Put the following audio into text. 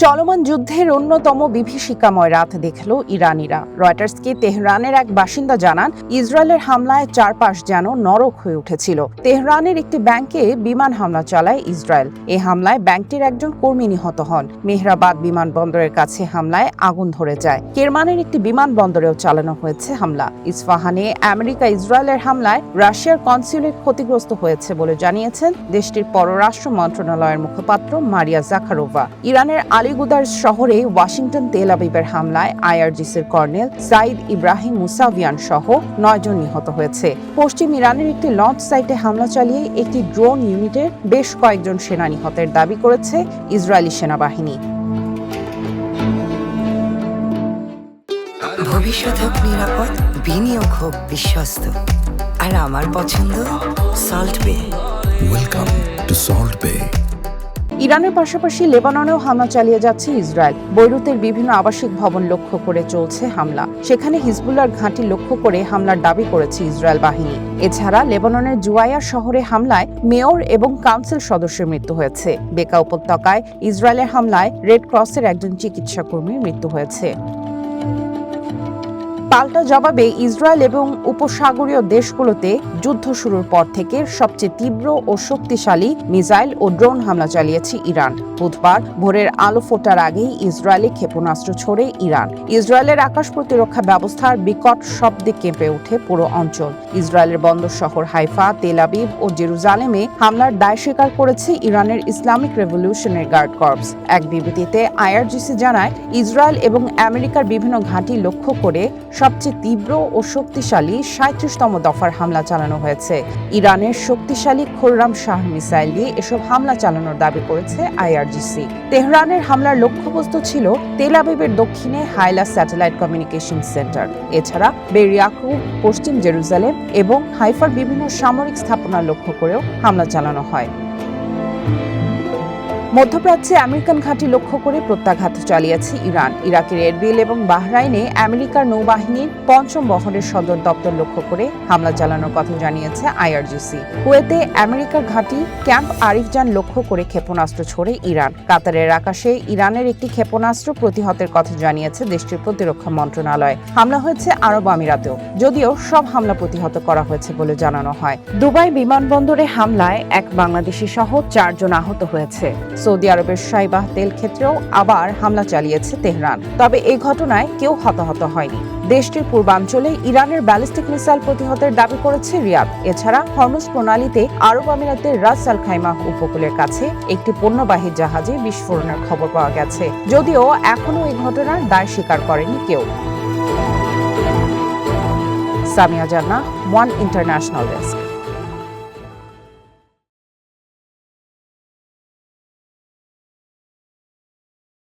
চলমান যুদ্ধের অন্যতম বিভীষিকাময় রাত দেখল ইরানিরা। রয়টার্সকে তেহরানের এক বাসিন্দা জানান, ইসরায়েলের হামলায় চারপাশ যেন নরক হয়ে উঠেছিল। তেহরানের একটি ব্যাংকে বিমান হামলা চালায় ইসরায়েল। এই হামলায় ব্যাংকটির একজন কর্মী নিহত হন। মেহরাবাদ বিমানবন্দরের কাছে হামলায় আগুন ধরে যায়। কেরমানের একটি বিমানবন্দরেও চালানো হয়েছে হামলা। ইস্পাহানে আমেরিকা ইসরায়েলের হামলায় রাশিয়ার কনস্যুলেট ক্ষতিগ্রস্ত হয়েছে বলে জানিয়েছেন দেশটির পররাষ্ট্র মন্ত্রণালয়ের মুখপাত্র মারিয়া জাখারোভা। ইরানের আলিগুদার শহরে ওয়াশিংটন তেল আবিবের হামলায় আইআরজিসির কর্নেল সাইদ ইব্রাহিম মুসাভিয়ান সহ 9 জন নিহত হয়েছে। পশ্চিম ইরানের একটি লঞ্চ সাইটে হামলা চালিয়ে একটি ড্রোন ইউনিটের বেশ কয়েকজন সেনা নিহতের দাবি করেছে ইসরায়েলি সেনাবাহিনী। ভবিষ্যৎ হোক নিরাপদ, বিনিয়োগ হোক বিশ্বস্ত, আর আমার পছন্দ সল্ট বে। ওয়েলকাম টু সল্ট বে। ইরানের পাশাপাশি লেবাননেও হামলা চালিয়ে যাচ্ছে ইসরায়েল। বৈরুতের বিভিন্ন আবাসিক ভবন লক্ষ্য করে চলছে হামলা। সেখানে হিজবুল্লাহর ঘাঁটি লক্ষ্য করে হামলার দাবি করেছে ইসরায়েল বাহিনী। এছাড়া লেবাননের জুয়াইয়া শহরে হামলায় মেয়র এবং কাউন্সিল সদস্যের মৃত্যু হয়েছে। বেকা উপত্যকায় ইসরায়েলের হামলায় রেড ক্রসের একজন চিকিৎসা কর্মীর মৃত্যু হয়েছে। পাল্টা জবাবে ইসরায়েল এবং উপসাগরীয় দেশগুলোতে যুদ্ধ শুরুর পর থেকে সবচেয়ে তীব্র ও শক্তিশালী মিসাইল ও ড্রোন হামলা চালিয়েছে ইরান। বুধবার ভোরের আলো ফোটার আগেই ইসরায়েলে ক্ষেপণাস্ত্র ছোড়ে ইরান। ইসরায়েলের আকাশ প্রতিরক্ষা ব্যবস্থার বিকট শব্দে কেঁপে ওঠে পুরো অঞ্চল। ইসরায়েলের বন্দর শহর হাইফা, তেল আবিব ও জেরুজালেমে হামলার দায় স্বীকার করেছে ইরানের ইসলামিক রেভলিউশনারি গার্ড কর্পস। এক বিবৃতিতে আইআরজিসি জানায়, ইসরায়েল এবং আমেরিকার বিভিন্ন ঘাঁটি লক্ষ্য করে সবচেয়ে তীব্র ও শক্তিশালী 37তম দফার হামলা চালানো হয়েছে। ইরানের শক্তিশালী খোররাম শাহ মিসাইল দিয়ে এসব হামলা চালানোর দাবি করেছে আইআরজিসি। তেহরানের হামলার লক্ষ্যবস্তু ছিল তেল আবিবের দক্ষিণে হাইলা স্যাটেলাইট কমিউনিকেশন সেন্টার। এছাড়া বের ইয়াকুব, পশ্চিম জেরুজালেম এবং হাইফার বিভিন্ন সামরিক স্থাপনা লক্ষ্য করেও হামলা চালানো হয়। মধ্যপ্রাচ্যে আমেরিকান ঘাঁটি লক্ষ্য করে প্রত্যাঘাত চালিয়েছে ইরান। ইরাকের এরবিল এবং বাহরাইনে আমেরিকার নৌবাহিনীর 5ম বহরের সদর দপ্তর লক্ষ্য করে হামলা চালানোর কথা জানিয়েছে আইআরজিসি। কুয়েতে আমেরিকার ঘাঁটি ক্যাম্প আরিফজান লক্ষ্য করে ক্ষেপণাস্ত্র ছোড়ে ইরান। কাতারের আকাশে ইরানের একটি ক্ষেপণাস্ত্র প্রতিহতের কথা জানিয়েছে দেশটির প্রতিরক্ষা মন্ত্রণালয়। হামলা হয়েছে আরব আমিরাতেও, যদিও সব হামলা প্রতিহত করা হয়েছে বলে জানানো হয়। দুবাই বিমানবন্দরে হামলায় এক বাংলাদেশি সহ 4 জন আহত হয়েছে। সৌদি আরবের সাইবাহ তেল ক্ষেত্রেও আবার হামলা চালিয়েছে তেহরান। তবে এই ঘটনায় কেউ হতাহত হয়নি। দেশটির পূর্বাঞ্চলে ইরানের ব্যালিস্টিক মিসাইল প্রতিহতের দাবি করেছে রিয়াদ। এছাড়া হরমুজ প্রণালীতে আরব আমিরাতের রাস আল খাইমা উপকূলের কাছে একটি পণ্যবাহী জাহাজে বিস্ফোরণের খবর পাওয়া গেছে, যদিও এখনও এই ঘটনার দায় স্বীকার করেনি কেউ। সামিয়া জান্নাহ, ওয়ান ইন্টারন্যাশনাল ডেস্ক।